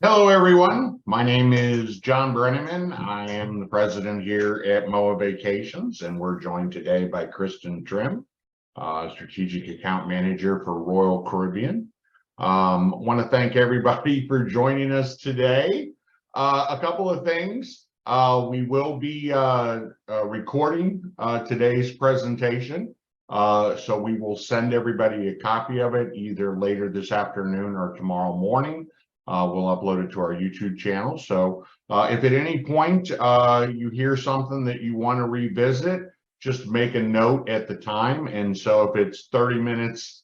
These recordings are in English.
Hello, everyone. My name is John Brenneman. I am the president here at MOAA Vacations, and we're joined today by Kristen Trimm, strategic account manager for Royal Caribbean. Want to thank everybody for joining us today. A couple of things. We will be recording today's presentation. So we will send everybody a copy of it either later this afternoon or tomorrow morning. We'll upload it to our YouTube channel. So if at any point you hear something that you want to revisit, just make a note at the time. And so if it's 30 minutes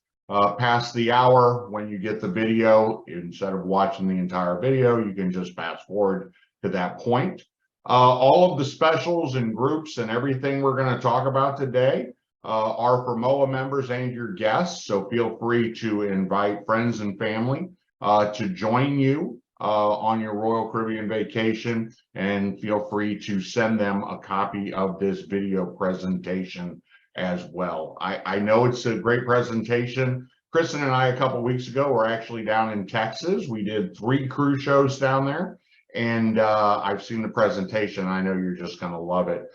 past the hour when you get the video, instead of watching the entire video, you can just fast forward to that point. All of the specials and groups and everything we're going to talk about today are for MOAA members and your guests. So feel free to invite friends and family to join you on your Royal Caribbean vacation, and feel free to send them a copy of this video presentation as well. I know it's a great presentation. Kristen and I, a couple of weeks ago, were actually down in Texas. We did 3 cruise shows down there, and I've seen the presentation. I know you're just going to love it.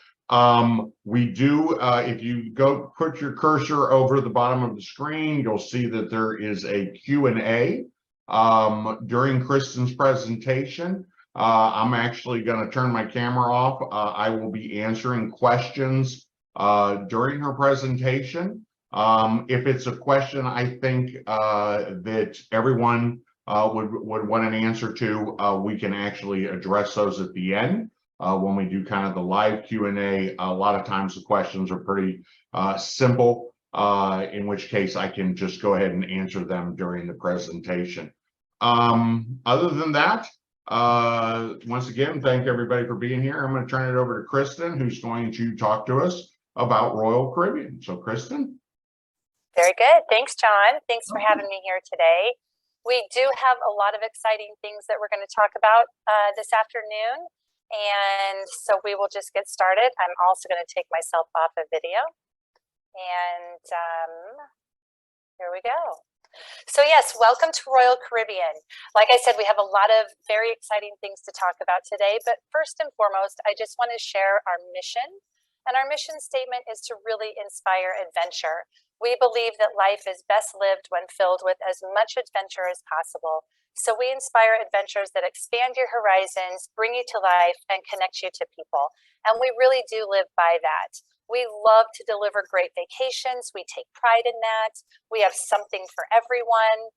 We do, if you go put your cursor over the bottom of the screen, you'll see that there is a Q&A. During Kristen's presentation. I'm actually going to turn my camera off. I will be answering questions during her presentation. If it's a question I think that everyone would want an answer to, we can actually address those at the end when we do kind of the live Q&A. A lot of times the questions are pretty simple, in which case I can just go ahead and answer them during the presentation. Other than that, once again, thank everybody for being here. I'm going to turn it over to Kristen, who's going to talk to us about Royal Caribbean. So, Kristen. Very good. Thanks, John. Thanks for having me here today. We do have a lot of exciting things that we're going to talk about this afternoon. And so we will just get started. I'm also going to take myself off of video. And here we go. So yes, welcome to Royal Caribbean. Like I said, we have a lot of very exciting things to talk about today, but first and foremost, I just want to share our mission. And our mission statement is to really inspire adventure. We believe that life is best lived when filled with as much adventure as possible. So we inspire adventures that expand your horizons, bring you to life, and connect you to people. And we really do live by that. We love to deliver great vacations. We take pride in that. We have something for everyone.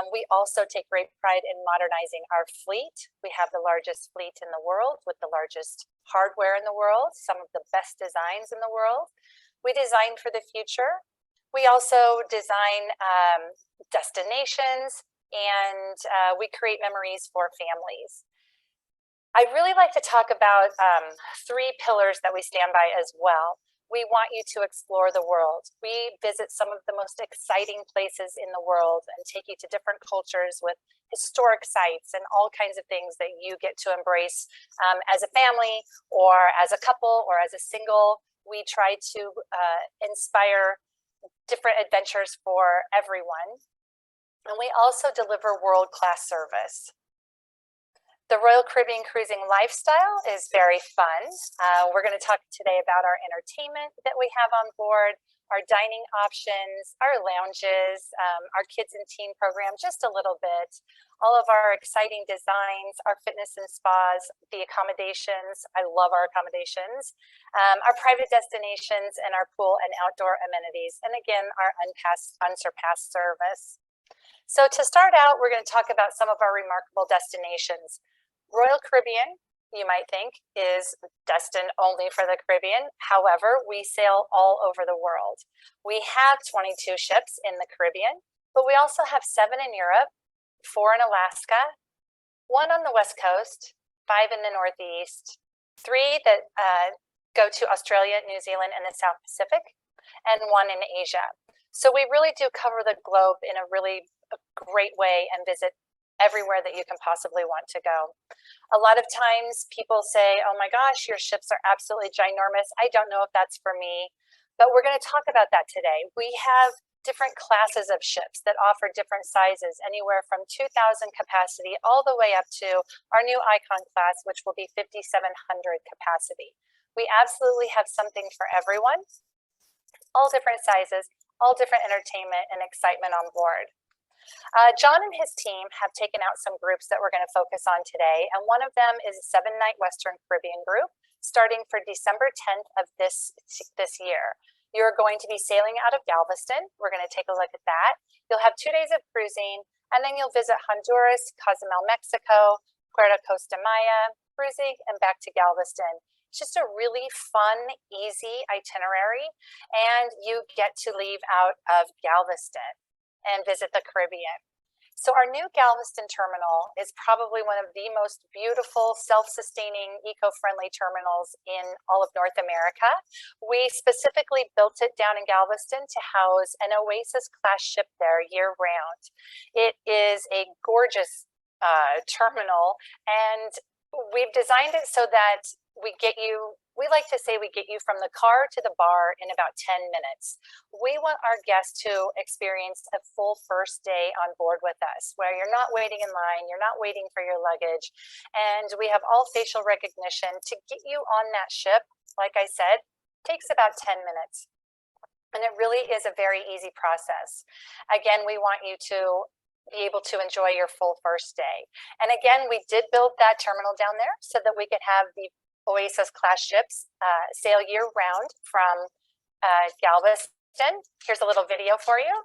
We also take great pride in modernizing our fleet. We have the largest fleet in the world with the largest hardware in the world, some of the best designs in the world. We design for the future. We also design destinations, and we create memories for families. I'd really like to talk about 3 pillars that we stand by as well. We want you to explore the world. We visit some of the most exciting places in the world and take you to different cultures with historic sites and all kinds of things that you get to embrace as a family or as a couple or as a single. We try to inspire different adventures for everyone. And we also deliver world-class service. The Royal Caribbean cruising lifestyle is very fun. We're going to talk today about our entertainment that we have on board, our dining options, our lounges, our kids and teen program, just a little bit, all of our exciting designs, our fitness and spas, the accommodations. I love our accommodations, our private destinations, and our pool and outdoor amenities. And again, our unsurpassed service. So to start out, we're going to talk about some of our remarkable destinations. Royal Caribbean, you might think, is destined only for the Caribbean. However, we sail all over the world. We have 22 ships in the Caribbean, but we also have 7 in Europe, 4 in Alaska, 1 on the West Coast, 5 in the Northeast, 3 that go to Australia, New Zealand, and the South Pacific, and 1 in Asia. So we really do cover the globe in a really great way and visit everywhere that you can possibly want to go. A lot of times people say, oh my gosh, your ships are absolutely ginormous. I don't know if that's for me, but we're going to talk about that today. We have different classes of ships that offer different sizes, anywhere from 2,000 capacity all the way up to our new Icon class, which will be 5,700 capacity. We absolutely have something for everyone, all different sizes, all different entertainment and excitement on board. John and his team have taken out some groups that we're going to focus on today, and one of them is a 7-night Western Caribbean group starting for December 10th of this year. You're going to be sailing out of Galveston. We're going to take a look at that. You'll have 2 days of cruising, and then you'll visit Honduras, Cozumel, Mexico, Puerto Costa Maya, cruising, and back to Galveston. It's just a really fun, easy itinerary, and you get to leave out of Galveston and visit the Caribbean. So our new Galveston terminal is probably one of the most beautiful, self-sustaining, eco-friendly terminals in all of North America. We specifically built it down in Galveston to house an Oasis-class ship there year-round. It is a gorgeous terminal, and we've designed it so that we like to say we get you from the car to the bar in about 10 minutes. We want our guests to experience a full first day on board with us, where you're not waiting in line, you're not waiting for your luggage, and we have all facial recognition to get you on that ship. Like I said, takes about 10 minutes. And it really is a very easy process. Again, we want you to be able to enjoy your full first day. And again, we did build that terminal down there so that we could have the Oasis class ships sail year round from Galveston. Here's a little video for you.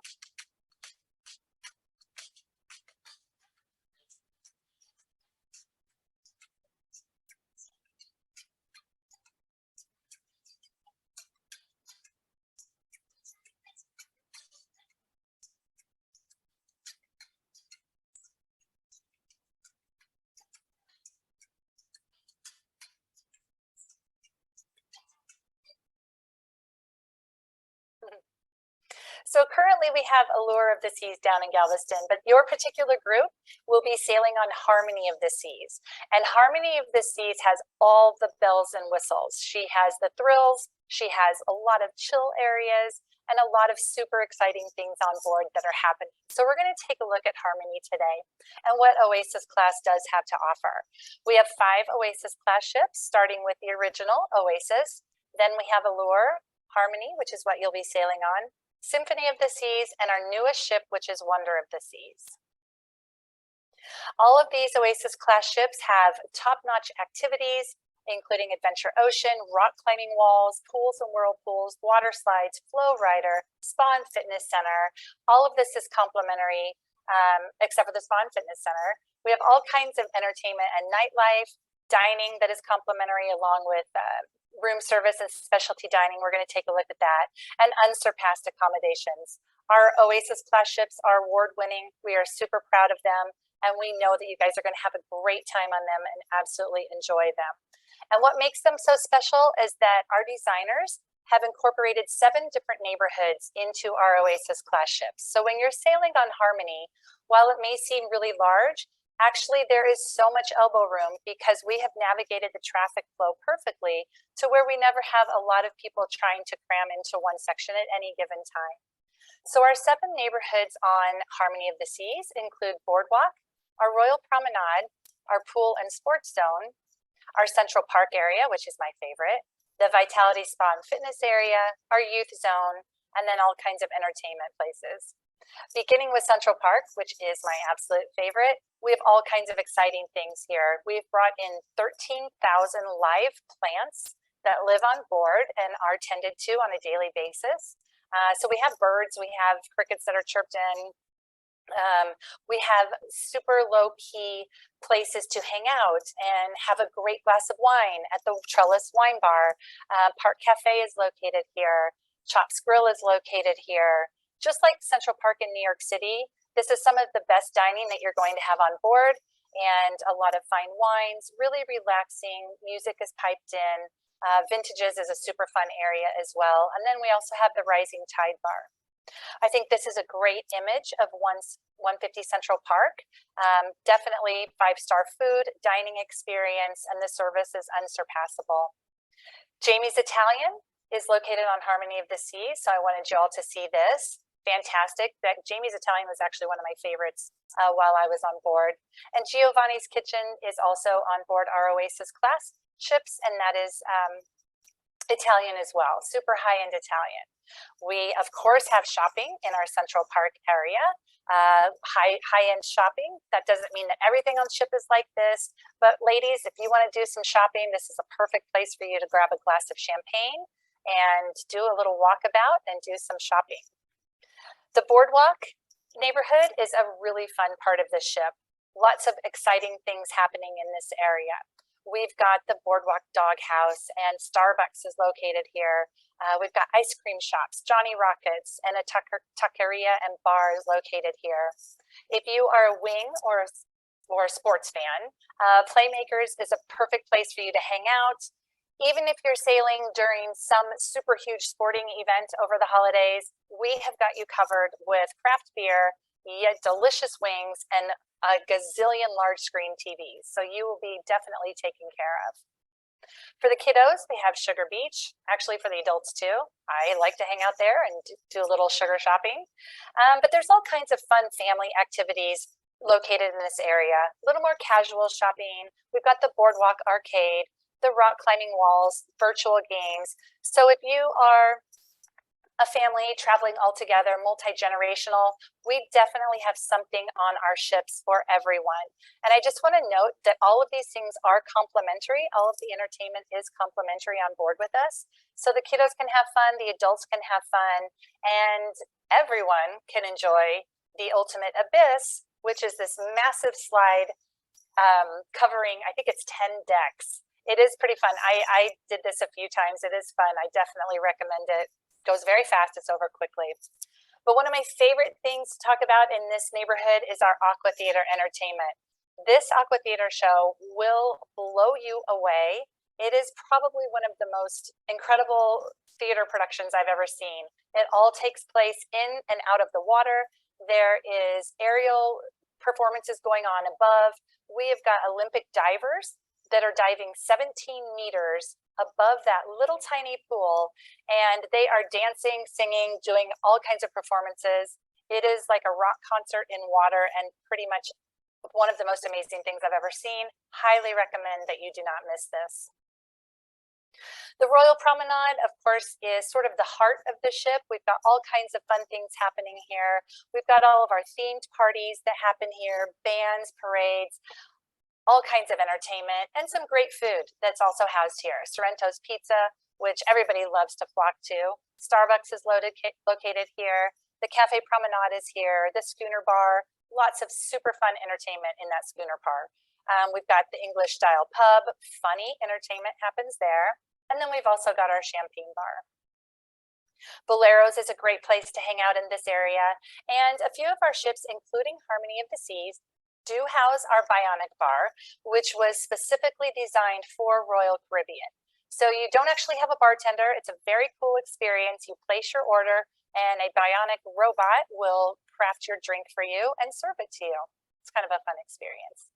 So currently we have Allure of the Seas down in Galveston, but your particular group will be sailing on Harmony of the Seas. And Harmony of the Seas has all the bells and whistles. She has the thrills, she has a lot of chill areas, and a lot of super exciting things on board that are happening. So we're going to take a look at Harmony today and what Oasis class does have to offer. We have 5 Oasis class ships, starting with the original Oasis. Then we have Allure, Harmony, which is what you'll be sailing on, Symphony of the Seas, and our newest ship, which is Wonder of the Seas. All of these Oasis class ships have top-notch activities, including Adventure Ocean, rock climbing walls, pools and whirlpools, water slides, flow rider, spa and fitness center. All of this is complimentary, except for the spa and fitness center. We have all kinds of entertainment and nightlife, dining that is complimentary, along with room service and specialty dining. We're going to take a look at that, and unsurpassed accommodations. Our Oasis class ships are award-winning. We are super proud of them, and we know that you guys are going to have a great time on them and absolutely enjoy them. And what makes them so special is that our designers have incorporated 7 different neighborhoods into our Oasis class ships. So when you're sailing on Harmony, while it may seem really large, actually, there is so much elbow room because we have navigated the traffic flow perfectly to where we never have a lot of people trying to cram into one section at any given time. So our 7 neighborhoods on Harmony of the Seas include Boardwalk, our Royal Promenade, our Pool and Sports Zone, our Central Park area, which is my favorite, the Vitality Spa and Fitness area, our Youth Zone, and then all kinds of entertainment places. Beginning with Central Park, which is my absolute favorite, we have all kinds of exciting things here. We've brought in 13,000 live plants that live on board and are tended to on a daily basis. So we have birds, we have crickets that are chirped in. We have super low-key places to hang out and have a great glass of wine at the Trellis Wine Bar. Park Cafe is located here. Chops Grill is located here. Just like Central Park in New York City, this is some of the best dining that you're going to have on board, and a lot of fine wines, really relaxing. Music is piped in. Vintages is a super fun area as well. And then we also have the Rising Tide Bar. I think this is a great image of 150 Central Park. Definitely 5-star food, dining experience, and the service is unsurpassable. Jamie's Italian is located on Harmony of the Seas, so I wanted you all to see this. fantastic. That Jamie's Italian was actually one of my favorites while I was on board. And Giovanni's Kitchen is also on board our Oasis class ships, and that is Italian as well, super high-end Italian. We, of course, have shopping in our Central Park area, high-end shopping. That doesn't mean that everything on ship is like this, but ladies, if you want to do some shopping, this is a perfect place for you to grab a glass of champagne and do a little walkabout and do some shopping. The boardwalk neighborhood is a really fun part of the ship. Lots of exciting things happening in this area. We've got the Boardwalk Doghouse, and Starbucks is located here. We've got ice cream shops, Johnny Rockets, and a taqueria and bar is located here. If you are a wing or a sports fan, Playmakers is a perfect place for you to hang out. Even if you're sailing during some super huge sporting event over the holidays, we have got you covered with craft beer, yet delicious wings, and a gazillion large screen TVs. So you will be definitely taken care of. For the kiddos, we have Sugar Beach. Actually, for the adults too. I like to hang out there and do a little sugar shopping. But there's all kinds of fun family activities located in this area. A little more casual shopping. We've got the Boardwalk Arcade, the rock climbing walls, virtual games. So if you are a family traveling all together, multi-generational, we definitely have something on our ships for everyone. And I just want to note that all of these things are complimentary. All of the entertainment is complimentary on board with us. So the kiddos can have fun, the adults can have fun, and everyone can enjoy the ultimate abyss, which is this massive slide covering, I think it's 10 decks. It is pretty fun. I did this a few times. It is fun. I definitely recommend it. Goes very fast, it's over quickly. But one of my favorite things to talk about in this neighborhood is our aqua theater entertainment. This aqua theater show will blow you away. It is probably one of the most incredible theater productions I've ever seen. It all takes place in and out of the water. There is aerial performances going on above. We have got Olympic divers that are diving 17 meters above that little tiny pool, and they are dancing, singing, doing all kinds of performances. It is like a rock concert in water and pretty much one of the most amazing things I've ever seen. Highly recommend that you do not miss this. The Royal Promenade, of course, is sort of the heart of the ship. We've got all kinds of fun things happening here. We've got all of our themed parties that happen here, bands, parades, all kinds of entertainment, and some great food that's also housed here. Sorrento's Pizza, which everybody loves to flock to. Starbucks is located here. The Cafe Promenade is here. The Schooner Bar, lots of super fun entertainment in that Schooner Bar. We've got the English style pub, funny entertainment happens there. And then we've also got our champagne bar. Boleros is a great place to hang out in this area. And a few of our ships, including Harmony of the Seas, do house our Bionic Bar, which was specifically designed for Royal Caribbean. So you don't actually have a bartender. It's a very cool experience. You place your order and a bionic robot will craft your drink for you and serve it to you. It's kind of a fun experience.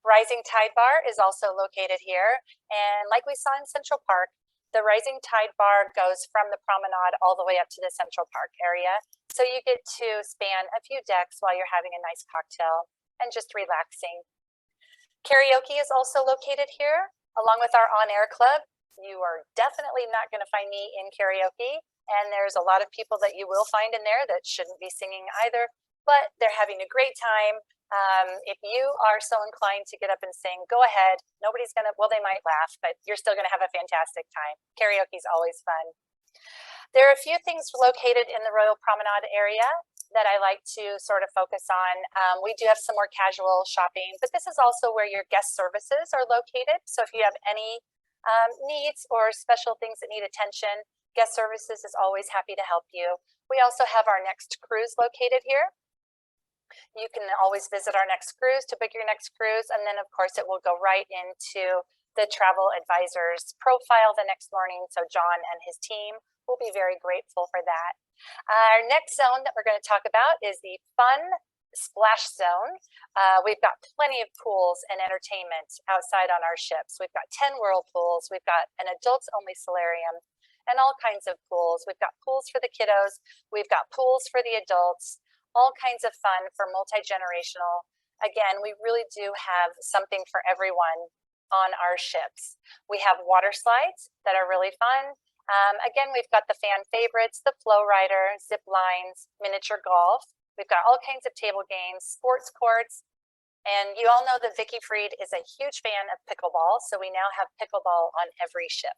Rising Tide Bar is also located here. And like we saw in Central Park, the Rising Tide Bar goes from the promenade all the way up to the Central Park area. So you get to span a few decks while you're having a nice cocktail and just relaxing. Karaoke is also located here, along with our on-air club. You are definitely not going to find me in karaoke, and there's a lot of people that you will find in there that shouldn't be singing either, but they're having a great time. If you are so inclined to get up and sing, go ahead. Nobody's gonna, well, they might laugh, but you're still gonna have a fantastic time. Karaoke is always fun. There are a few things located in the Royal Promenade area that I like to sort of focus on. We do have some more casual shopping, but this is also where your guest services are located. So if you have any needs or special things that need attention, guest services is always happy to help you. We also have our next cruise located here. You can always visit our next cruise to book your next cruise, and then of course it will go right into the travel advisor's profile the next morning. So John and his team will be very grateful for that. Our next zone that we're going to talk about is the fun splash zone. We've got plenty of pools and entertainment outside on our ships. We've got 10 whirlpools. We've got an adults only solarium. and all kinds of pools. We've got pools for the kiddos, we've got pools for the adults, all kinds of fun for multi-generational. Again, we really do have something for everyone on our ships. We have water slides that are really fun. Again, we've got the fan favorites, the flow rider, zip lines, miniature golf. We've got all kinds of table games, sports courts, and you all know that Vicky Fried is a huge fan of pickleball, so we now have pickleball on every ship,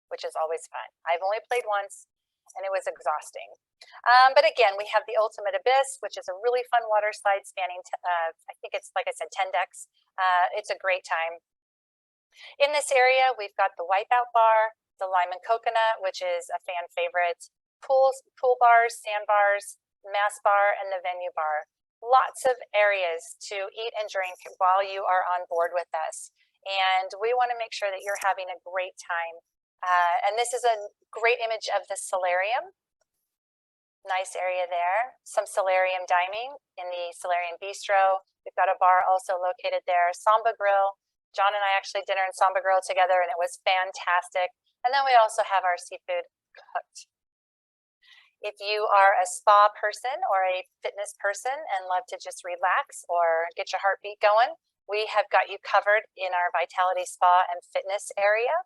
which is always fun. I've only played once, and it was exhausting. But again, we have the Ultimate Abyss, which is a really fun water slide spanning, I think it's, like I said, 10 decks. It's a great time. In this area, we've got the Wipeout Bar, the Lime and Coconut, which is a fan favorite, pool bars, sandbars, mass bar, and the venue bar. Lots of areas to eat and drink while you are on board with us. And we want to make sure that you're having a great time. And this is a great image of the solarium. Nice area there. Some solarium dining in the Solarium Bistro. We've got a bar also located there. Samba Grill. John and I actually dinner in Samba Grill together, and it was fantastic. And then we also have our seafood cooked. If you are a spa person or a fitness person and love to just relax or get your heartbeat going, we have got you covered in our Vitality Spa and Fitness area.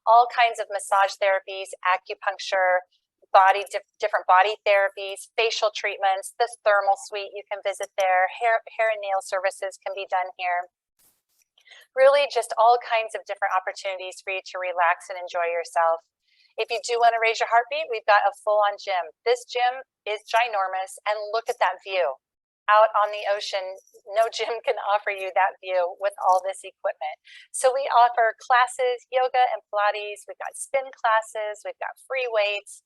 All kinds of massage therapies, acupuncture, different body therapies, facial treatments, the thermal suite, you can visit there. Hair and nail services can be done here. Really just all kinds of different opportunities for you to relax and enjoy yourself. If you do want to raise your heartbeat, we've got a full-on gym. This gym is ginormous, and look at that view. Out on the ocean, no gym can offer you that view with all this equipment. So we offer classes, yoga and Pilates, we've got spin classes, we've got free weights,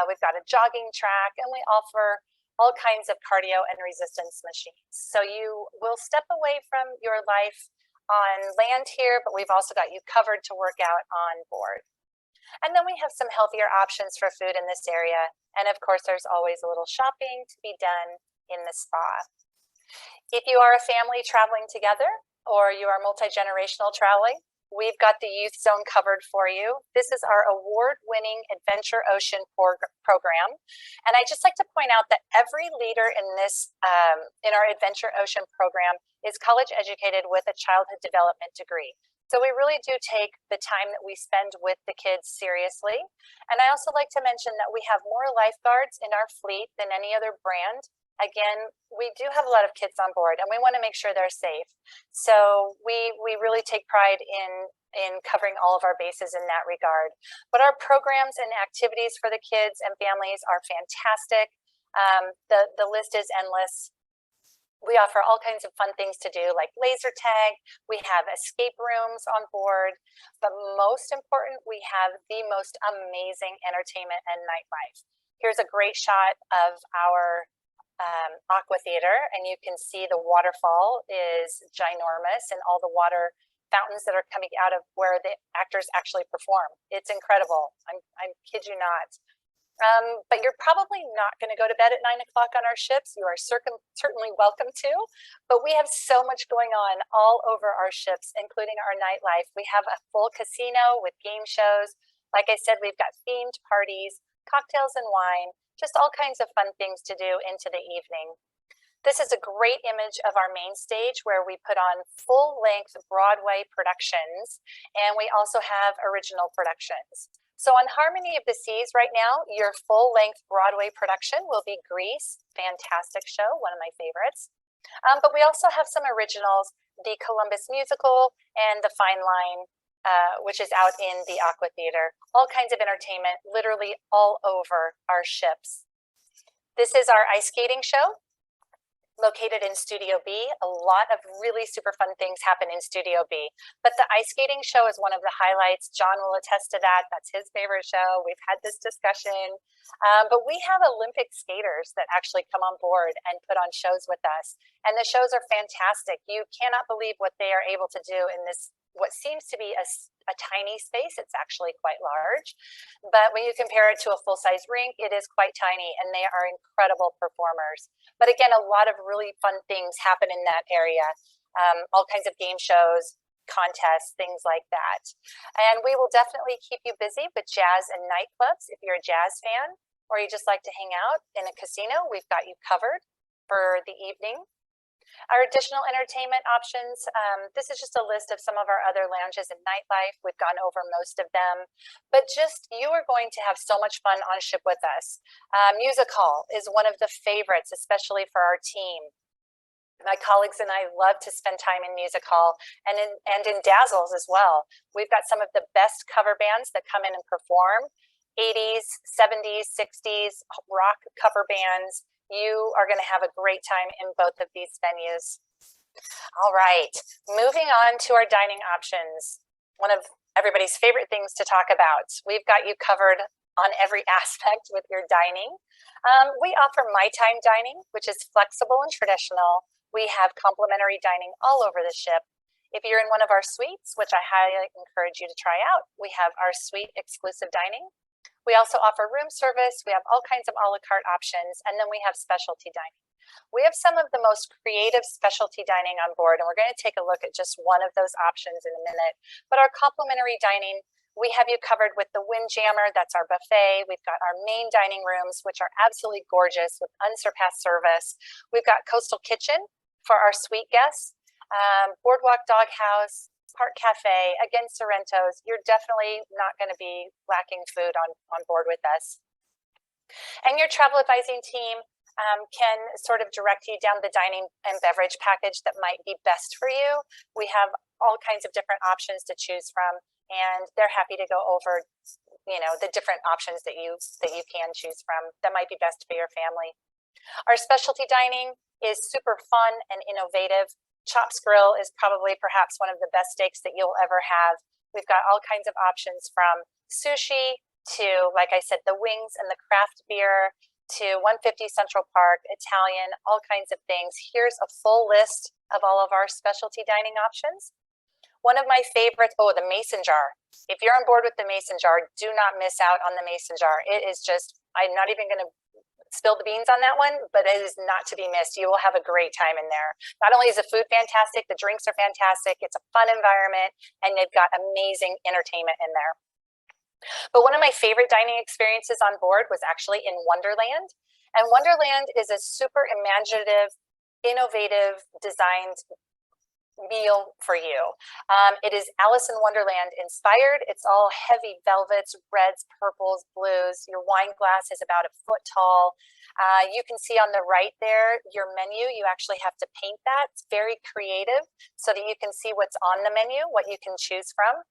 we've got a jogging track, and we offer all kinds of cardio and resistance machines. So you will step away from your life on land here, but we've also got you covered to work out on board. And then we have some healthier options for food in this area. And of course, there's always a little shopping to be done in the spa. If you are a family traveling together or you are multi-generational traveling, we've got the youth zone covered for you. This is our award-winning Adventure Ocean program. And I just like to point out that every leader in this, in our Adventure Ocean program is college educated with a childhood development degree. So we really do take the time that we spend with the kids seriously. And I also like to mention that we have more lifeguards in our fleet than any other brand. Again, we do have a lot of kids on board, and we want to make sure they're safe. So we really take pride in covering all of our bases in that regard. But our programs and activities for the kids and families are fantastic. The list is endless. We offer all kinds of fun things to do, like laser tag. We have escape rooms on board. But most important, we have the most amazing entertainment and nightlife. Here's a great shot of our aqua theater, and you can see the waterfall is ginormous and all the water fountains that are coming out of where the actors actually perform. It's incredible. I kid you not. But you're probably not going to go to bed at 9 o'clock on our ships. You are certainly welcome to, but we have so much going on all over our ships, including our nightlife. We have a full casino with game shows. Like I said, we've got themed parties, cocktails and wine, just all kinds of fun things to do into the evening. This is a great image of our main stage where we put on full-length Broadway productions, and we also have original productions. So on Harmony of the Seas right now, your full-length Broadway production will be Grease, fantastic show, one of my favorites. But we also have some originals, the Columbus Musical and the Fine Line, which is out in the Aqua Theater. All kinds of entertainment, literally all over our ships. This is our ice skating show, located in Studio B. A lot of really super fun things happen in Studio B. But the ice skating show is one of the highlights. John will attest to that. That's his favorite show. We've had this discussion. But we have Olympic skaters that actually come on board and put on shows with us. And the shows are fantastic. You cannot believe what they are able to do in this, what seems to be a tiny space. It's actually quite large. But when you compare it to a full-size rink, it is quite tiny, and they are incredible performers. But again, a lot of really fun things happen in that area. All kinds of game shows. contests, things like that. And we will definitely keep you busy with jazz and nightclubs. If you're a jazz fan or you just like to hang out in a casino, we've got you covered for the evening. Our additional entertainment options, this is just a list of some of our other lounges and nightlife. We've gone over most of them, but just you are going to have so much fun on ship with us. Music hall is one of the favorites, especially for our team. My colleagues and I love to spend time in music hall and in Dazzles as well. We've got some of the best cover bands that come in and perform, 80s, 70s, 60s, rock cover bands. You are going to have a great time in both of these venues. All right, moving on to our dining options. One of everybody's favorite things to talk about. We've got you covered on every aspect with your dining. We offer My Time dining, which is flexible and traditional. We have complimentary dining all over the ship. If you're in one of our suites, which I highly encourage you to try out, we have our suite exclusive dining. We also offer room service. We have all kinds of a la carte options, and then we have specialty dining. We have some of the most creative specialty dining on board, and we're going to take a look at just one of those options in a minute. But our complimentary dining, we have you covered with the Windjammer, that's our buffet. We've got our main dining rooms, which are absolutely gorgeous with unsurpassed service. We've got Coastal Kitchen for our suite guests, Boardwalk Doghouse, Park Cafe, again, Sorrento's. You're definitely not going to be lacking food on board with us. And your travel advising team can sort of direct you down the dining and beverage package that might be best for you. We have all kinds of different options to choose from, and they're happy to go over, you know, the different options that you can choose from that might be best for your family. Our specialty dining is super fun and innovative. Chops Grill is probably perhaps one of the best steaks that you'll ever have. We've got all kinds of options from sushi to, like I said, the wings and the craft beer to 150 Central Park, Italian, all kinds of things. Here's a full list of all of our specialty dining options. One of my favorites, the mason jar. If you're on board with the mason jar, do not miss out on the mason jar. It is just, I'm not even going to spill the beans on that one, but it is not to be missed. You will have a great time in there. Not only is the food fantastic, the drinks are fantastic, it's a fun environment, and they've got amazing entertainment in there. But one of my favorite dining experiences on board was actually in Wonderland. And Wonderland is a super imaginative, innovative, designed meal for you. It is Alice in Wonderland inspired. It's all heavy velvets, reds, purples, blues. Your wine glass is about a foot tall. You can see on the right there, your menu, you actually have to paint that. It's very creative so that you can see what's on the menu, what you can choose from.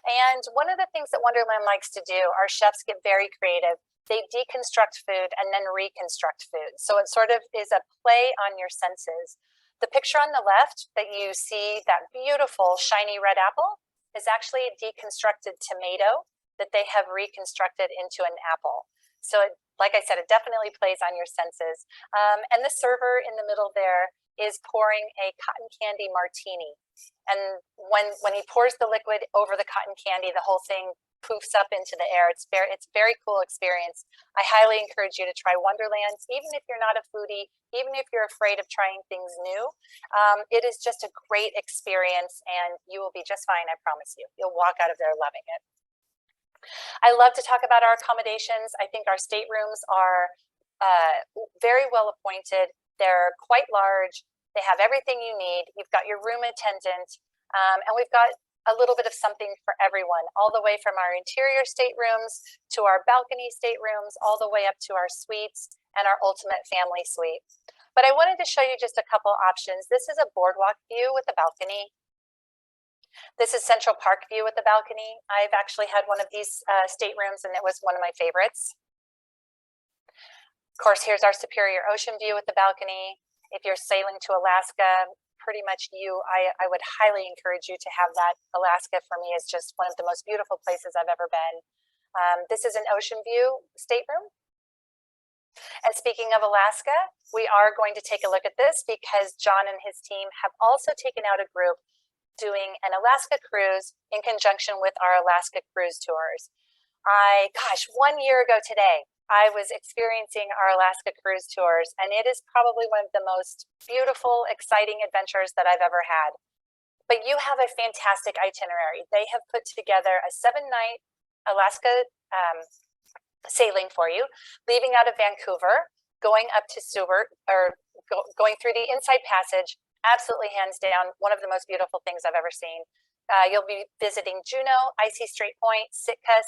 And one of the things that Wonderland likes to do, our chefs get very creative. They deconstruct food and then reconstruct food. So it sort of is a play on your senses. The picture on the left that you see, that beautiful shiny red apple, is actually a deconstructed tomato that they have reconstructed into an apple. So like I said, it definitely plays on your senses. And the server in the middle there is pouring a cotton candy martini. And when he pours the liquid over the cotton candy, the whole thing poofs up into the air. It's very cool experience. I highly encourage you to try Wonderland, even if you're not a foodie, even if you're afraid of trying things new. It is just a great experience, and you will be just fine, I promise you. You'll walk out of there loving it. I love to talk about our accommodations. I think our staterooms are very well appointed. They're quite large. They have everything you need. You've got your room attendant, and we've got a little bit of something for everyone, all the way from our interior staterooms to our balcony staterooms, all the way up to our suites and our ultimate family suite. But I wanted to show you just a couple options. This is a boardwalk view with a balcony. This is Central Park view with the balcony. I've actually had one of these staterooms, and it was one of my favorites. Of course, here's our Superior Ocean view with the balcony. If you're sailing to Alaska, pretty much I would highly encourage you to have that. Alaska for me is just one of the most beautiful places I've ever been. This is an ocean view stateroom. And speaking of Alaska, we are going to take a look at this because John and his team have also taken out a group doing an Alaska cruise in conjunction with our Alaska cruise tours. Gosh, 1 year ago today, I was experiencing our Alaska cruise tours, and it is probably one of the most beautiful, exciting adventures that I've ever had. But you have a fantastic itinerary. They have put together a 7-night Alaska sailing for you, leaving out of Vancouver, going up to Seward, or going through the Inside Passage. Absolutely, hands down, one of the most beautiful things I've ever seen. You'll be visiting Juneau, Icy Strait Point, Sitka,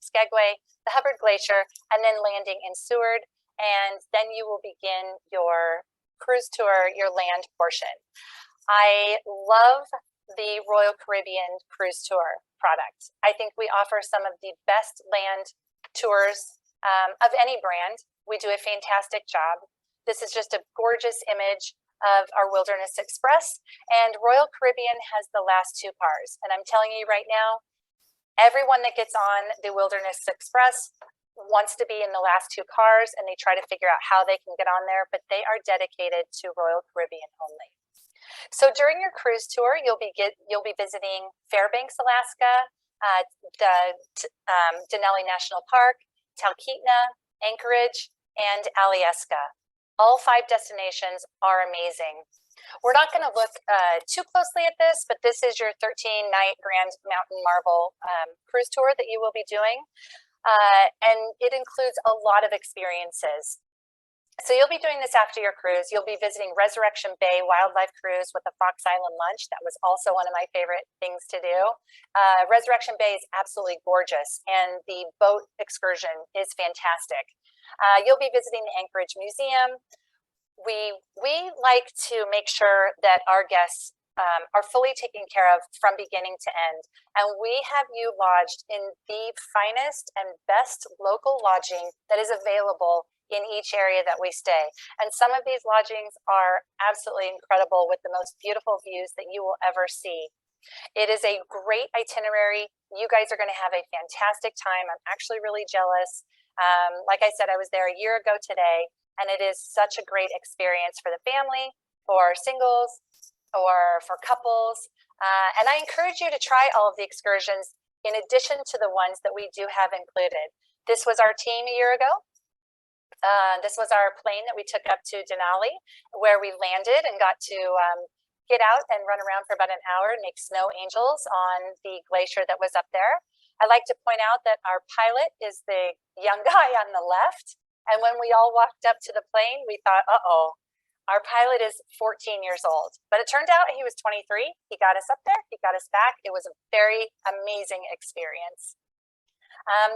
Skagway, the Hubbard Glacier, and then landing in Seward. And then you will begin your cruise tour, your land portion. I love the Royal Caribbean Cruise Tour product. I think we offer some of the best land tours of any brand. We do a fantastic job. This is just a gorgeous image of our Wilderness Express, and Royal Caribbean has the last 2 cars. And I'm telling you right now, everyone that gets on the Wilderness Express wants to be in the last 2 cars, and they try to figure out how they can get on there, but they are dedicated to Royal Caribbean only. So during your cruise tour, you'll be visiting Fairbanks, Alaska, Denali National Park, Talkeetna, Anchorage, and Alyeska. All 5 destinations are amazing. We're not going to look too closely at this, but this is your 13-night Grand Mountain Marble cruise tour that you will be doing. And it includes a lot of experiences. So you'll be doing this after your cruise. You'll be visiting Resurrection Bay Wildlife Cruise with a Fox Island lunch. That was also one of my favorite things to do. Resurrection Bay is absolutely gorgeous, and the boat excursion is fantastic. You'll be visiting the Anchorage Museum. We like to make sure that our guests are fully taken care of from beginning to end. And we have you lodged in the finest and best local lodging that is available in each area that we stay. And some of these lodgings are absolutely incredible with the most beautiful views that you will ever see. It is a great itinerary. You guys are going to have a fantastic time. I'm actually really jealous. Like I said, I was there a year ago today, and it is such a great experience for the family, for singles, or for couples. And I encourage you to try all of the excursions in addition to the ones that we do have included. This was our team a year ago. This was our plane that we took up to Denali, where we landed and got to get out and run around for about an hour and make snow angels on the glacier that was up there. I'd like to point out that our pilot is the young guy on the left. And when we all walked up to the plane, we thought, uh-oh, our pilot is 14 years old. But it turned out he was 23. He got us up there. He got us back. It was a very amazing experience.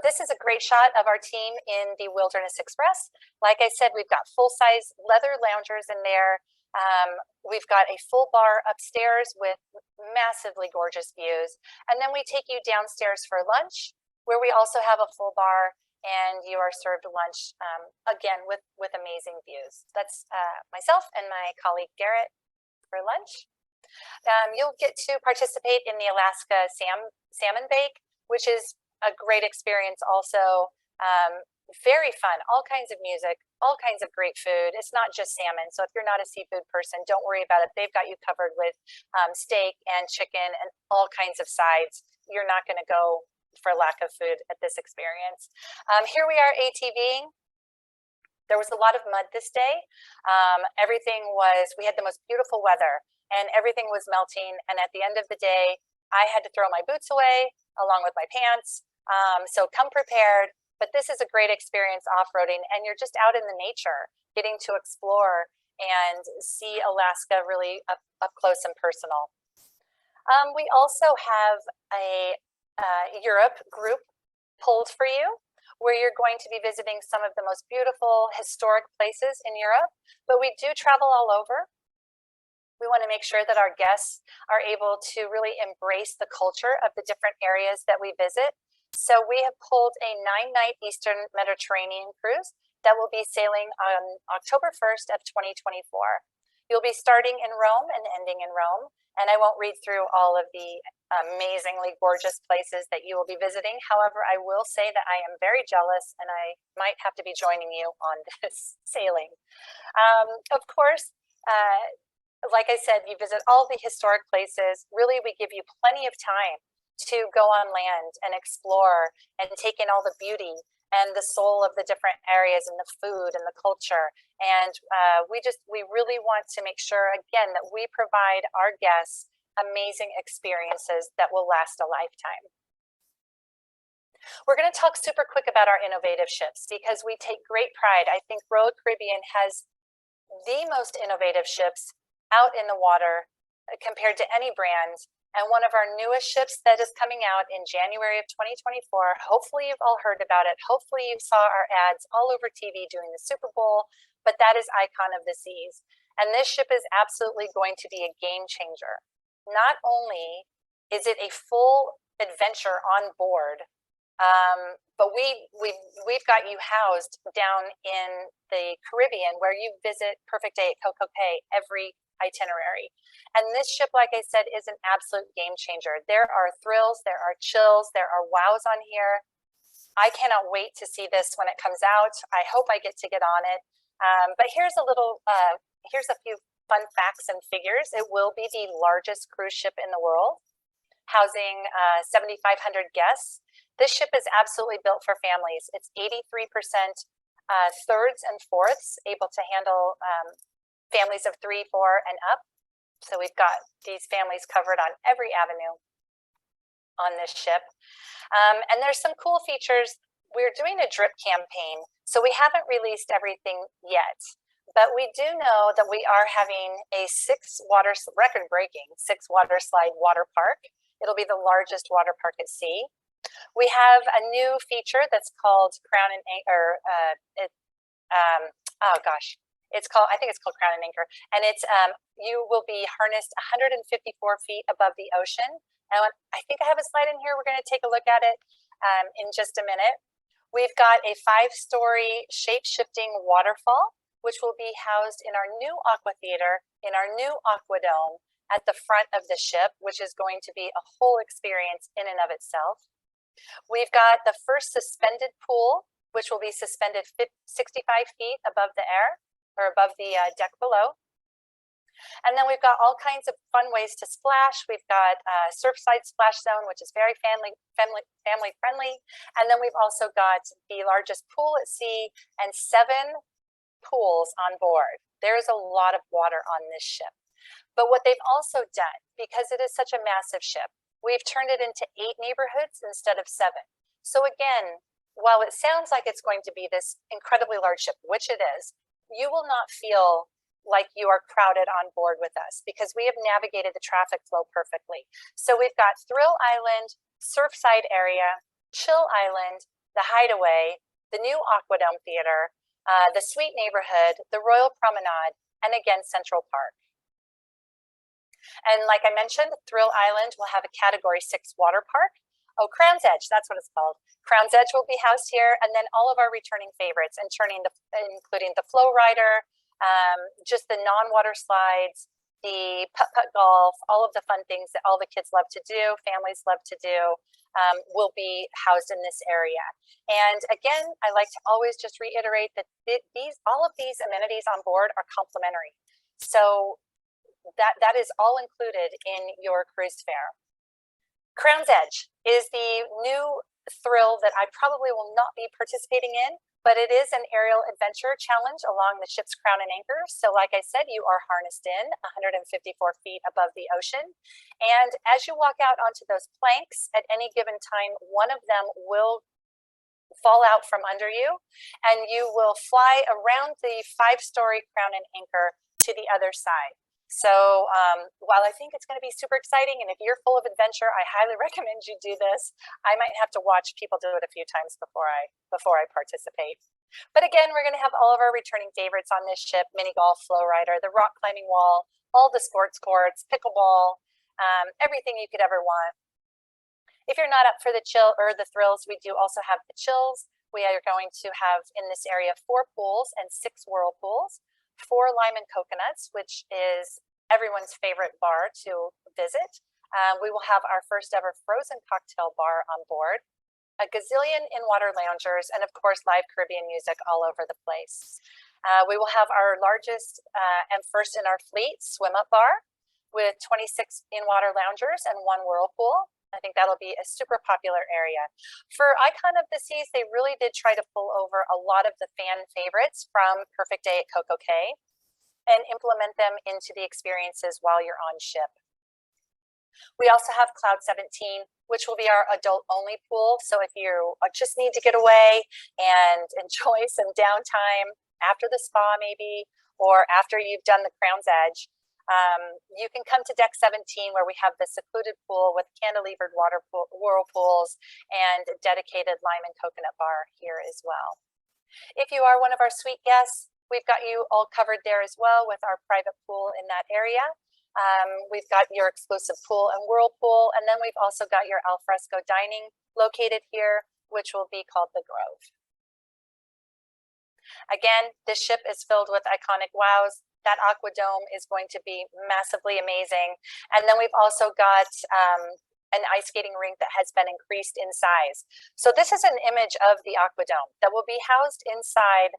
This is a great shot of our team in the Wilderness Express. Like I said, we've got full-size leather loungers in there. We've got a full bar upstairs with massively gorgeous views. And then we take you downstairs for lunch, where we also have a full bar, and you are served lunch, again, with amazing views. That's myself and my colleague Garrett for lunch. You'll get to participate in the Alaska salmon bake, which is a great experience also. Very fun, all kinds of music, all kinds of great food. It's not just salmon, so if you're not a seafood person, don't worry about it. They've got you covered with steak and chicken and all kinds of sides. You're not going to go for lack of food at this experience. Here we are ATVing. There was a lot of mud this day. We had the most beautiful weather, and everything was melting. And at the end of the day, I had to throw my boots away along with my pants. So come prepared, but this is a great experience off-roading, and you're just out in the nature, getting to explore and see Alaska really up close and personal. We also have a Europe group pulled for you, where you're going to be visiting some of the most beautiful historic places in Europe, but we do travel all over. We want to make sure that our guests are able to really embrace the culture of the different areas that we visit. So we have pulled a 9-night Eastern Mediterranean cruise that will be sailing on October 1st of 2024. You'll be starting in Rome and ending in Rome, and I won't read through all of the amazingly gorgeous places that you will be visiting. However, I will say that I am very jealous, and I might have to be joining you on this sailing. Of course, like I said, you visit all the historic places. Really, we give you plenty of time to go on land and explore and take in all the beauty and the soul of the different areas and the food and the culture. And we really want to make sure, again, that we provide our guests amazing experiences that will last a lifetime. We're going to talk super quick about our innovative ships because we take great pride. I think Royal Caribbean has the most innovative ships out in the water compared to any brand. And one of our newest ships that is coming out in January of 2024, hopefully you've all heard about it. Hopefully you saw our ads all over TV during the Super Bowl, but that is Icon of the Seas. And this ship is absolutely going to be a game changer. Not only is it a full adventure on board, but we've got you housed down in the Caribbean where you visit Perfect Day at Coco Cay every itinerary. And this ship, like I said, is an absolute game changer. There are thrills, there are chills, there are wows on here. I cannot wait to see this when it comes out. I hope I get to get on it. But here's a little, here's a few fun facts and figures. It will be the largest cruise ship in the world, housing 7,500 guests. This ship is absolutely built for families. It's 83% thirds and fourths, able to handle families of 3, 4, and up. So we've got these families covered on every avenue on this ship. And there's some cool features. We're doing a drip campaign, so we haven't released everything yet. But we do know that we are having a record-breaking 6-water slide water park. It'll be the largest water park at sea. We have a new feature that's called Crown and Anchor. I think it's called Crown and Anchor, and it's you will be harnessed 154 feet above the ocean. And I think I have a slide in here. We're going to take a look at it in just a minute. We've got a 5-story shape-shifting waterfall, which will be housed in our new aqua theater, in our new aqua dome at the front of the ship, which is going to be a whole experience in and of itself. We've got the first suspended pool, which will be suspended 65 feet above the air, or above the deck below. And then we've got all kinds of fun ways to splash. We've got Surfside Splash Zone, which is very family friendly. And then we've also got the largest pool at sea and 7 pools on board. There's a lot of water on this ship. But what they've also done, because it is such a massive ship, we've turned it into 8 neighborhoods instead of 7. So again, while it sounds like it's going to be this incredibly large ship, which it is, you will not feel like you are crowded on board with us because we have navigated the traffic flow perfectly. So we've got Thrill Island, Surfside area, Chill Island, the Hideaway, the new Aquadome Theater, the Sweet Neighborhood, the Royal Promenade, and again, Central Park. And like I mentioned, Thrill Island will have a Category 6 water park. Oh, Crown's Edge, that's what it's called. Crown's Edge will be housed here, and then all of our returning favorites, including the Flow Rider, just the non-water slides, the putt-putt golf, all of the fun things that all the kids love to do, families love to do, will be housed in this area. And again, I like to always just reiterate that all of these amenities on board are complimentary. So that is all included in your cruise fare. Crown's Edge is the new thrill that I probably will not be participating in, but it is an aerial adventure challenge along the ship's crown and anchor. So like I said, you are harnessed in 154 feet above the ocean. And as you walk out onto those planks at any given time, one of them will fall out from under you and you will fly around the 5-story crown and anchor to the other side. So while I think it's going to be super exciting, and if you're full of adventure, I highly recommend you do this. I might have to watch people do it a few times before I participate. But again, we're going to have all of our returning favorites on this ship: mini golf, flow rider, the rock climbing wall, all the sports courts, pickleball, everything you could ever want. If you're not up for the chill or the thrills, we do also have the chills. We are going to have in this area 4 pools and 6 whirlpools. 4 lime and coconuts, which is everyone's favorite bar to visit. We will have our first ever frozen cocktail bar on board, a gazillion in-water loungers, and of course, live Caribbean music all over the place. We will have our largest and first in our fleet swim-up bar with 26 in-water loungers and 1 whirlpool. I think that'll be a super popular area. For Icon of the Seas, they really did try to pull over a lot of the fan favorites from Perfect Day at Coco Cay and implement them into the experiences while you're on ship. We also have Cloud 17, which will be our adult-only pool. So if you just need to get away and enjoy some downtime after the spa maybe, or after you've done the Crown's Edge, you can come to deck 17 where we have the secluded pool with cantilevered whirlpools and dedicated lime and coconut bar here as well. If you are one of our suite guests, we've got you all covered there as well with our private pool in that area. We've got your exclusive pool and whirlpool, and then we've also got your alfresco dining located here, which will be called the Grove. Again, this ship is filled with iconic wows. That aqua dome is going to be massively amazing. And then we've also got an ice skating rink that has been increased in size. So this is an image of the aqua dome that will be housed inside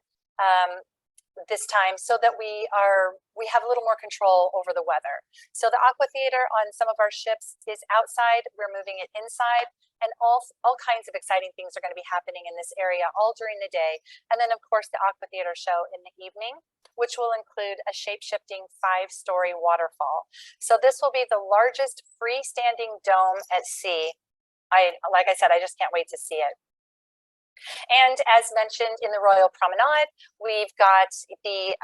this time, so that we have a little more control over the weather. So the aqua theater on some of our ships is outside. We're moving it inside, and all kinds of exciting things are going to be happening in this area all during the day. And then of course the aqua theater show in the evening, which will include a shape-shifting 5-story waterfall. So this will be the largest freestanding dome at sea. Like I said, I just can't wait to see it. And as mentioned in the Royal Promenade, we've got the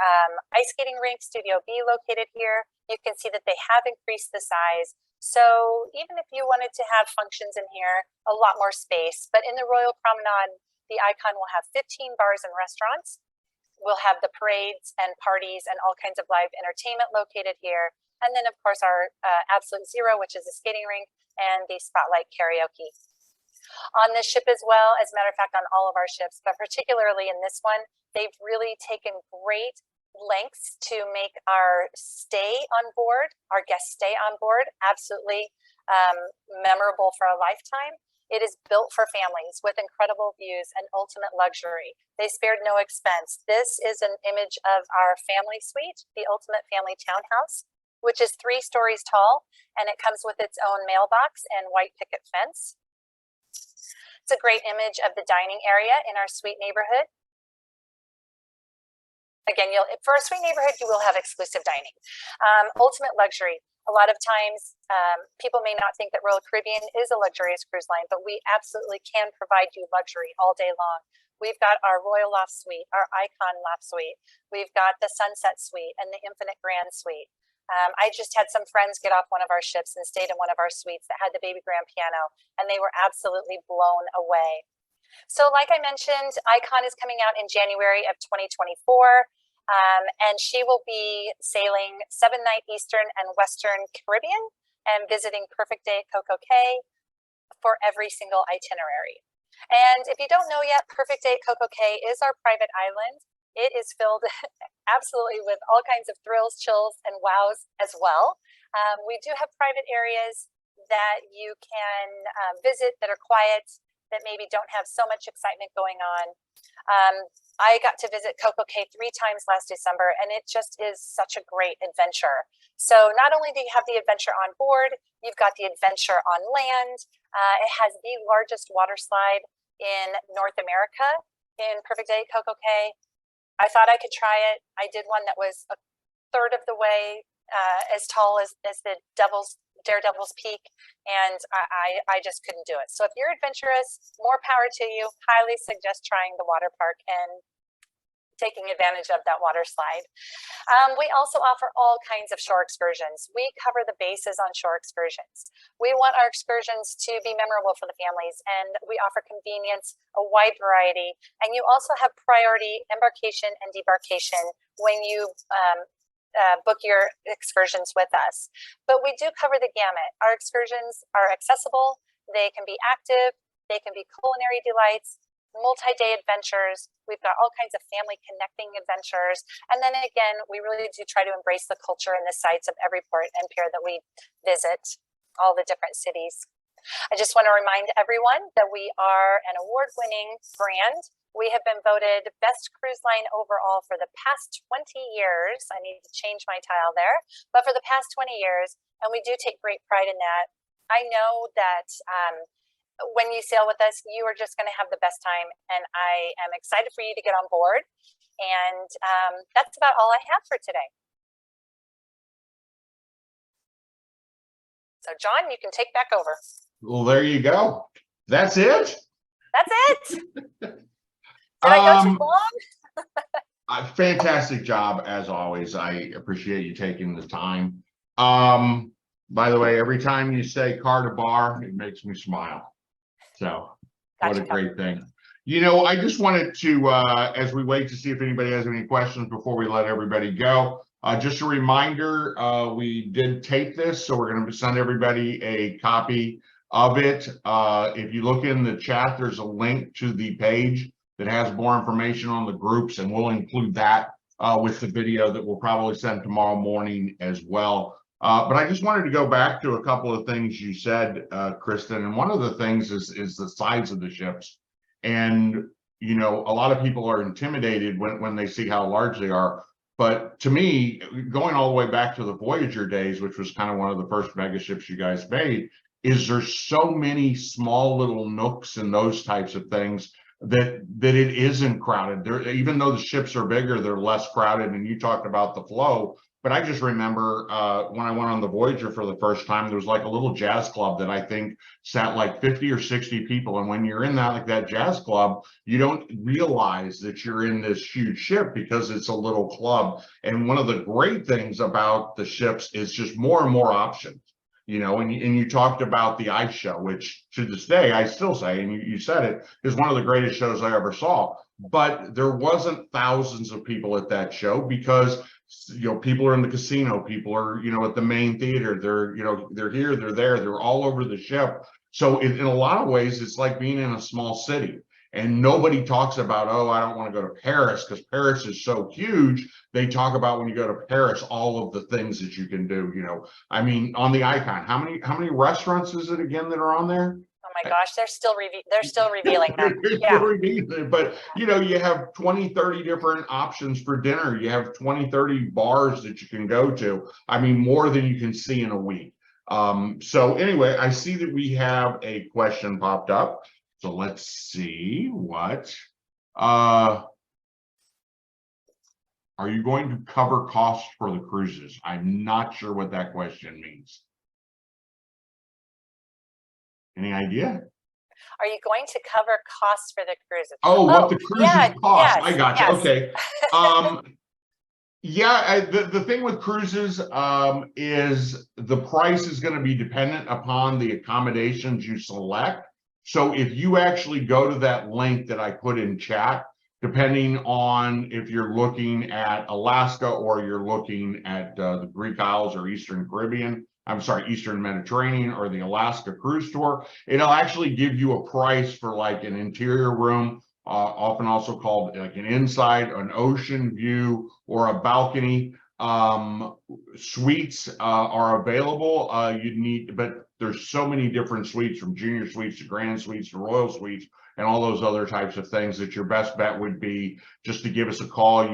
ice skating rink Studio B located here. You can see that they have increased the size. So even if you wanted to have functions in here, a lot more space. But in the Royal Promenade, the Icon will have 15 bars and restaurants. We'll have the parades and parties and all kinds of live entertainment located here. And then of course our Absolute Zero, which is a skating rink, and the Spotlight Karaoke. On this ship as well, as a matter of fact, on all of our ships, but particularly in this one, they've really taken great lengths to make our stay on board, our guest stay on board, absolutely memorable for a lifetime. It is built for families with incredible views and ultimate luxury. They spared no expense. This is an image of our family suite, the Ultimate Family Townhouse, which is 3 stories tall, and it comes with its own mailbox and white picket fence. It's a great image of the dining area in our suite neighborhood. Again, for a suite neighborhood, you will have exclusive dining. Ultimate luxury. A lot of times, people may not think that Royal Caribbean is a luxurious cruise line, but we absolutely can provide you luxury all day long. We've got our Royal Loft Suite, our Icon Loft Suite. We've got the Sunset Suite and the Infinite Grand Suite. I just had some friends get off one of our ships and stayed in one of our suites that had the baby grand piano, and they were absolutely blown away. So like I mentioned, Icon is coming out in January of 2024, and she will be sailing 7-night Eastern and Western Caribbean and visiting Perfect Day at Coco Cay for every single itinerary. And if you don't know yet, Perfect Day at Coco Cay is our private island. It is filled absolutely with all kinds of thrills, chills, and wows as well. We do have private areas that you can visit that are quiet, that maybe don't have so much excitement going on. I got to visit Coco Cay 3 times last December, and it just is such a great adventure. So not only do you have the adventure on board, you've got the adventure on land. It has the largest water slide in North America in Perfect Day at Coco Cay. I thought I could try it. I did one that was a third of the way as tall as the Daredevil's Peak, and I just couldn't do it. So if you're adventurous, more power to you. Highly suggest trying the water park and taking advantage of that water slide. We also offer all kinds of shore excursions. We cover the bases on shore excursions. We want our excursions to be memorable for the families, and we offer convenience, a wide variety, and you also have priority embarkation and debarkation when you book your excursions with us. But we do cover the gamut. Our excursions are accessible, they can be active, they can be culinary delights, multi-day adventures. We've got all kinds of family connecting adventures. And then again, we really do try to embrace the culture and the sites of every port and pier that we visit, all the different cities. I just want to remind everyone that we are an award-winning brand. We have been voted best cruise line overall for the past 20 years. I need to change my tile there, but for the past 20 years, and we do take great pride in that. I know that when you sail with us, you are just going to have the best time, and I am excited for you to get on board. And that's about all I have for today. So So John, you can take back over. Well, there you go. That's it. That's it. Did I go too long? Fantastic job as always. I appreciate you taking the time. By the way, every time you say car to bar, it makes me smile. So what a great thing. You know, I just wanted to, as we wait to see if anybody has any questions before we let everybody go, just a reminder, we did tape this, so we're going to send everybody a copy of it. If you look in the chat, there's a link to the page that has more information on the groups, and we'll include that with the video that we'll probably send tomorrow morning as well. But I just wanted to go back to a couple of things you said, Kristen, and one of the things is the size of the ships. And, you know, a lot of people are intimidated when they see how large they are. But to me, going all the way back to the Voyager days, which was kind of one of the first mega ships you guys made, is there's so many small little nooks and those types of things that it isn't crowded. There, even though the ships are bigger, they're less crowded. And you talked about the flow. But I just remember when I went on the Voyager for the first time, there was like a little jazz club that I think sat like 50 or 60 people. And when you're in that, like that jazz club, you don't realize that you're in this huge ship because it's a little club. And one of the great things about the ships is just more and more options. You know, and you talked about the ice show, which to this day, I still say, and you said it, is one of the greatest shows I ever saw. But there wasn't thousands of people at that show because, you know, people are in the casino, people are, you know, at the main theater, they're, you know, they're here, they're there, they're all over the ship. So in a lot of ways, it's like being in a small city. And nobody talks about, oh, I don't want to go to Paris because Paris is so huge. They talk about when you go to Paris, all of the things that you can do. You know, I mean, on the Icon, how many restaurants is it again that are on there? Oh my gosh, they're still revealing them. Yeah. But you know, you have 20, 30 different options for dinner. You have 20, 30 bars that you can go to. I mean, more than you can see in a week. So anyway, I see that we have a question popped up. So let's see what, are you going to cover costs for the cruises? I'm not sure what that question means. Any idea? Are you going to cover costs for the cruises? Oh, what the cruises cost. Yes, I got you. yes. Okay. Yeah, the thing with cruises is the price is going to be dependent upon the accommodations you select. So if you actually go to that link that I put in chat, depending on if you're looking at Alaska or you're looking at the Greek Isles or Eastern Caribbean, I'm sorry, Eastern Mediterranean or the Alaska cruise tour, it'll actually give you a price for like an interior room, often also called like an inside, an ocean view, or a balcony. Suites are available. But there's so many different suites, from junior suites to grand suites to royal suites and all those other types of things, that your best bet would be just to give us a call.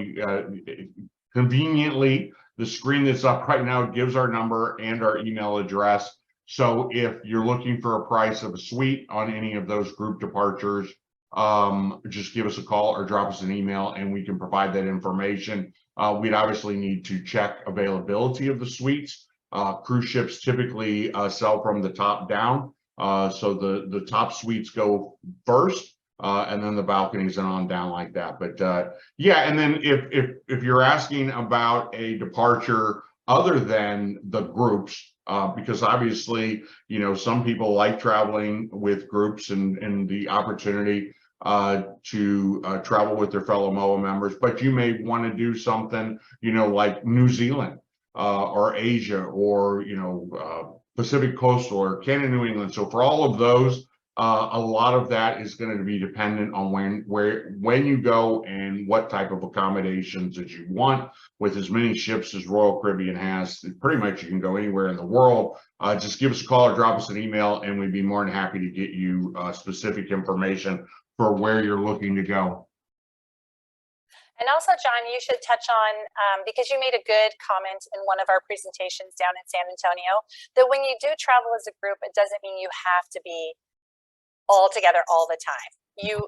Conveniently, the screen that's up right now gives our number and our email address. So if you're looking for a price of a suite on any of those group departures, just give us a call or drop us an email and we can provide that information. We'd obviously need to check availability of the suites. Cruise ships typically sell from the top down. So the top suites go first, and then the balconies and on down like that. But yeah, and then if you're asking about a departure other than the groups, because obviously, you know, some people like traveling with groups and the opportunity to travel with their fellow MOAA members, but you may want to do something, you know, like New Zealand or Asia, or, you know, Pacific Coastal or Canada, New England. So for all of those, a lot of that is going to be dependent on when you go and what type of accommodations that you want. With as many ships as Royal Caribbean has, pretty much you can go anywhere in the world. Just give us a call or drop us an email, and we'd be more than happy to get you specific information for where you're looking to go. And also, John, you should touch on, because you made a good comment in one of our presentations down in San Antonio, that when you do travel as a group, it doesn't mean you have to be all together all the time. You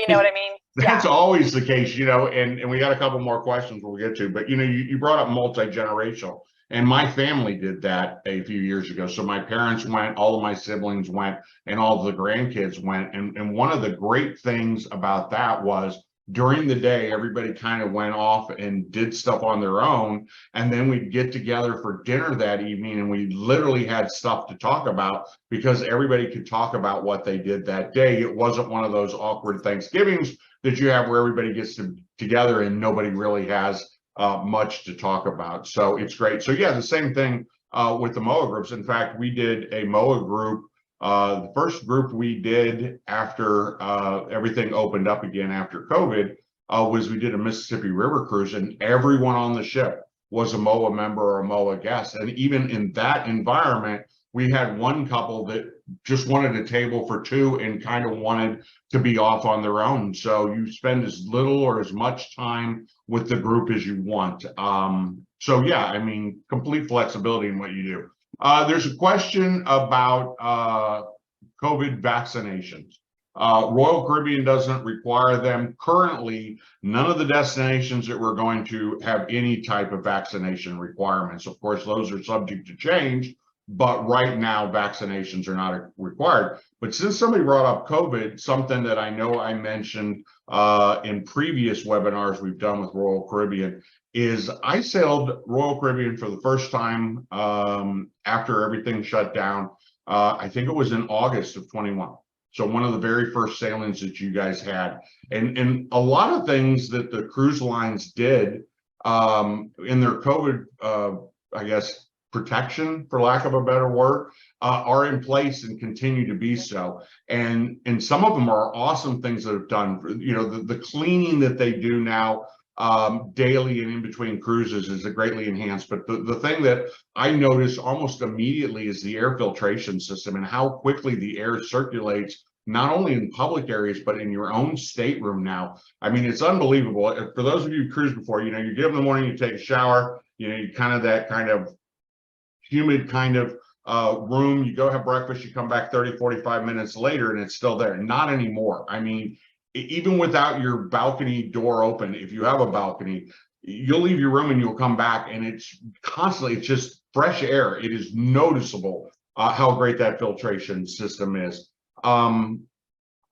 know what I mean? That's always the case, you know, and we got a couple more questions we'll get to, but you know, you brought up multi-generational. And my family did that a few years ago. So my parents went, all of my siblings went, and all of the grandkids went. And one of the great things about that was during the day, everybody kind of went off and did stuff on their own. And then we'd get together for dinner that evening, and we literally had stuff to talk about because everybody could talk about what they did that day. It wasn't one of those awkward Thanksgivings that you have where everybody gets together and nobody really has much to talk about. So it's great. So yeah, the same thing with the MOAA groups. In fact, we did a MOAA group. The first group we did after everything opened up again after COVID was we did a Mississippi River cruise, and everyone on the ship was a MOAA member or a MOAA guest. And even in that environment, we had one couple that just wanted a table for two and kind of wanted to be off on their own. So you spend as little or as much time with the group as you want. So yeah, I mean, complete flexibility in what you do. There's a question about COVID vaccinations. Royal Caribbean doesn't require them. Currently, none of the destinations that we're going to have any type of vaccination requirements. Of course, those are subject to change, but right now vaccinations are not required. But since somebody brought up COVID, something that I know I mentioned in previous webinars we've done with Royal Caribbean is I sailed Royal Caribbean for the first time after everything shut down. I think it was in August of 21. So one of the very first sailings that you guys had. And a lot of things that the cruise lines did in their COVID, I guess, protection, for lack of a better word, are in place and continue to be so. And some of them are awesome things that have done. You know, the cleaning that they do now daily and in between cruises is greatly enhanced. But the thing that I notice almost immediately is the air filtration system and how quickly the air circulates, not only in public areas, but in your own stateroom now. I mean, it's unbelievable. For those of you who cruised before, you know, you get up in the morning, you take a shower, you know, you kind of that kind of humid kind of room, you go have breakfast, you come back 30, 45 minutes later and it's still there. Not anymore. I mean, even without your balcony door open, if you have a balcony, you'll leave your room and you'll come back and it's constantly, it's just fresh air. It is noticeable how great that filtration system is. And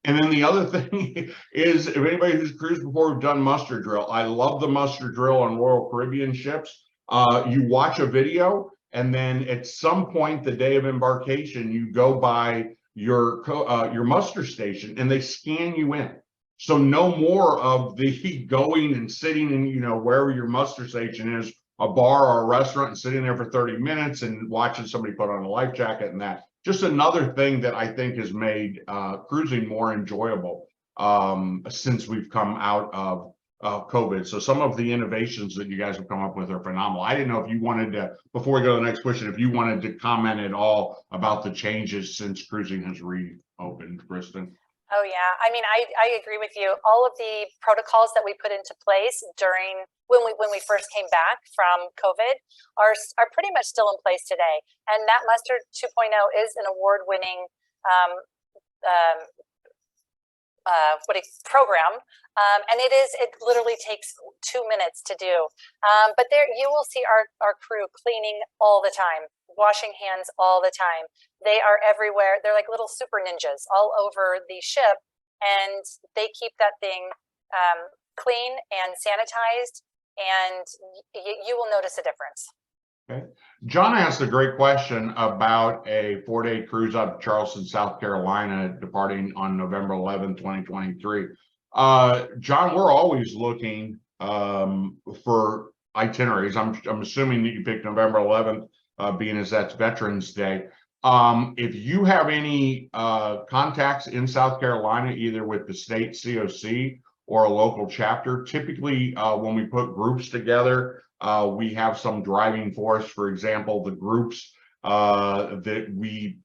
then the other thing is, if anybody who's cruised before, we've done muster drill. I love the muster drill on Royal Caribbean ships. You watch a video, and then at some point the day of embarkation, you go by your muster station and they scan you in. So no more of the going and sitting in, you know, wherever your muster station is, a bar or a restaurant, and sitting there for 30 minutes and watching somebody put on a life jacket and that. Just another thing that I think has made cruising more enjoyable since we've come out of COVID. So some of the innovations that you guys have come up with are phenomenal. I didn't know if you wanted to, before we go to the next question, if you wanted to comment at all about the changes since cruising has reopened, Kristen. Oh yeah, I mean, I agree with you. All of the protocols that we put into place during when we first came back from COVID are pretty much still in place today. And that Muster 2.0 is an award-winning program, and it literally takes 2 minutes to do. But there you will see our crew cleaning all the time, washing hands all the time. They are everywhere. They're like little super ninjas all over the ship, and they keep that thing clean and sanitized, and you will notice a difference. Okay. John asked a great question about a 4-day cruise up to Charleston, South Carolina, departing on November 11, 2023. John, we're always looking for itineraries. I'm assuming that you picked November 11th, being as that's Veterans Day. If you have any contacts in South Carolina, either with the state COC or a local chapter, typically when we put groups together, we have some driving force. For example, the groups that we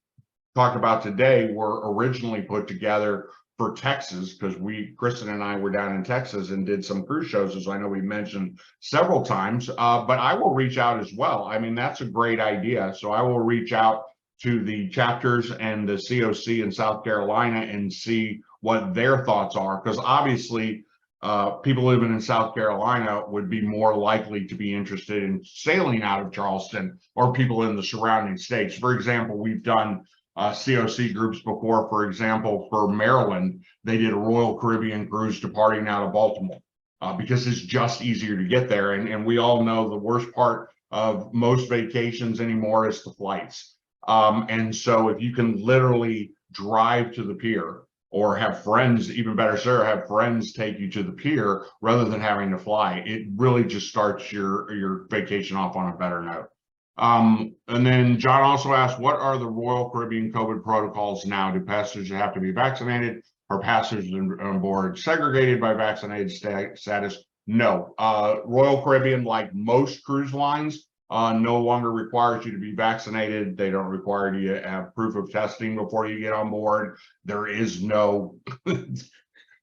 talked about today were originally put together for Texas, because Kristen and I were down in Texas and did some cruise shows, as I know we mentioned several times, but I will reach out as well. I mean, that's a great idea. So I will reach out to the chapters and the COC in South Carolina and see what their thoughts are, because obviously people living in South Carolina would be more likely to be interested in sailing out of Charleston, or people in the surrounding states. For example, we've done COC groups before. For example, for Maryland, they did a Royal Caribbean cruise departing out of Baltimore because it's just easier to get there. And we all know the worst part of most vacations anymore is the flights. And so if you can literally drive to the pier, or have friends, even better, sir, have friends take you to the pier rather than having to fly, it really just starts your vacation off on a better note. And then John also asked, what are the Royal Caribbean COVID protocols now? Do passengers have to be vaccinated? Are passengers on board segregated by vaccinated status? No. Royal Caribbean, like most cruise lines, no longer requires you to be vaccinated. They don't require you to have proof of testing before you get on board. There is no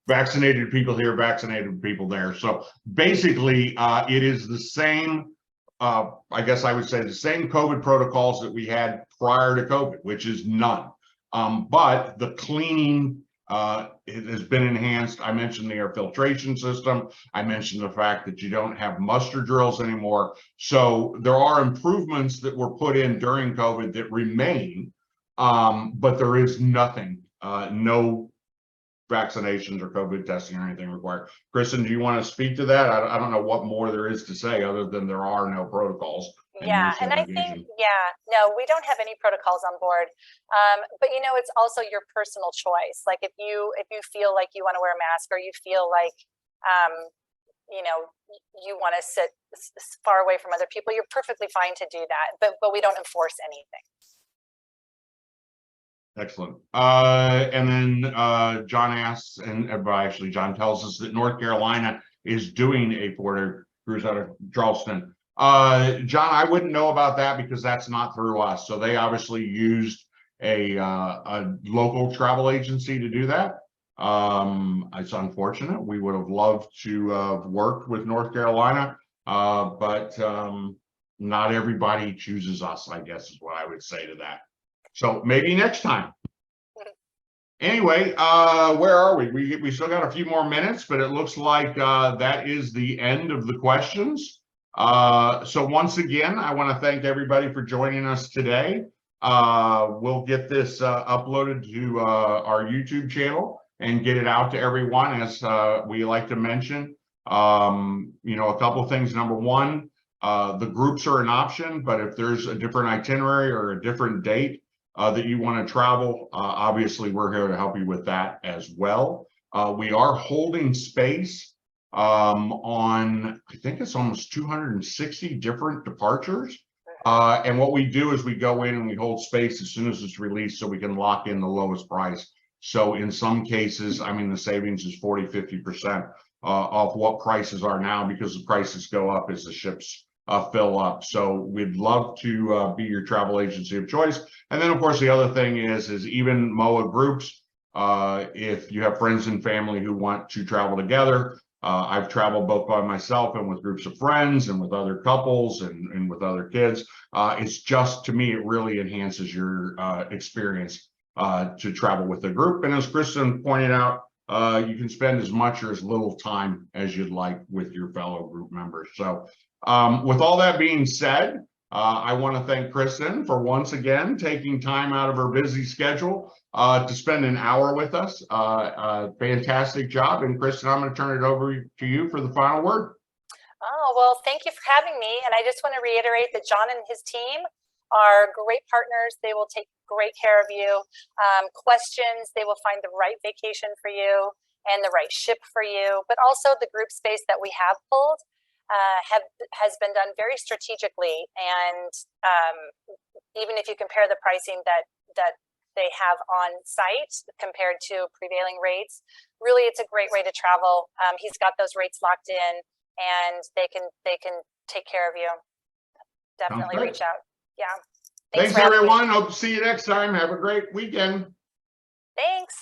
vaccinated people here, vaccinated people there. So basically, it is the same, I guess I would say the same COVID protocols that we had prior to COVID, which is none. But the cleaning, it has been enhanced. I mentioned the air filtration system. I mentioned the fact that you don't have muster drills anymore. So there are improvements that were put in during COVID that remain, but there is nothing, no vaccinations or COVID testing or anything required. Kristen, do you want to speak to that? I don't know what more there is to say other than there are no protocols. Yeah, and I think, no, we don't have any protocols on board. But you know, it's also your personal choice. Like if you feel like you want to wear a mask, or you feel like, you know, you want to sit far away from other people, you're perfectly fine to do that. But we don't enforce anything. Excellent. And then John asks, and actually John tells us that North Carolina is doing a 4-day cruise out of Charleston. John, I wouldn't know about that because that's not through us. So they obviously used a local travel agency to do that. It's unfortunate. We would have loved to have worked with North Carolina, but not everybody chooses us, I guess is what I would say to that. So maybe next time. Anyway, where are we? We still got a few more minutes, but it looks like that is the end of the questions. So once again, I want to thank everybody for joining us today. We'll get this uploaded to our YouTube channel and get it out to everyone. As we like to mention, you know, a couple of things. Number one, the groups are an option, but if there's a different itinerary or a different date that you want to travel, obviously we're here to help you with that as well. We are holding space on, I think it's almost 260 different departures. And what we do is we go in and we hold space as soon as it's released so we can lock in the lowest price. So in some cases, I mean, the savings is 40–50% off what prices are now, because the prices go up as the ships fill up. So we'd love to be your travel agency of choice. And then of course, the other thing is even MOAA groups. If you have friends and family who want to travel together, I've traveled both by myself and with groups of friends and with other couples and with other kids. It's just, to me, it really enhances your experience to travel with a group. And as Kristen pointed out, you can spend as much or as little time as you'd like with your fellow group members. So with all that being said, I want to thank Kristen for once again taking time out of her busy schedule to spend an hour with us. Fantastic job. And Kristen, I'm going to turn it over to you for the final word. Oh, well, thank you for having me. And I just want to reiterate that John and his team are great partners. They will take great care of you. Questions, they will find the right vacation for you and the right ship for you. But also the group space that we have pulled has been done very strategically. And even if you compare the pricing that they have on site compared to prevailing rates, really it's a great way to travel. He's got those rates locked in, and they can take care of you. Definitely reach out. Yeah. Thanks everyone. Hope to see you next time. Have a great weekend. Thanks.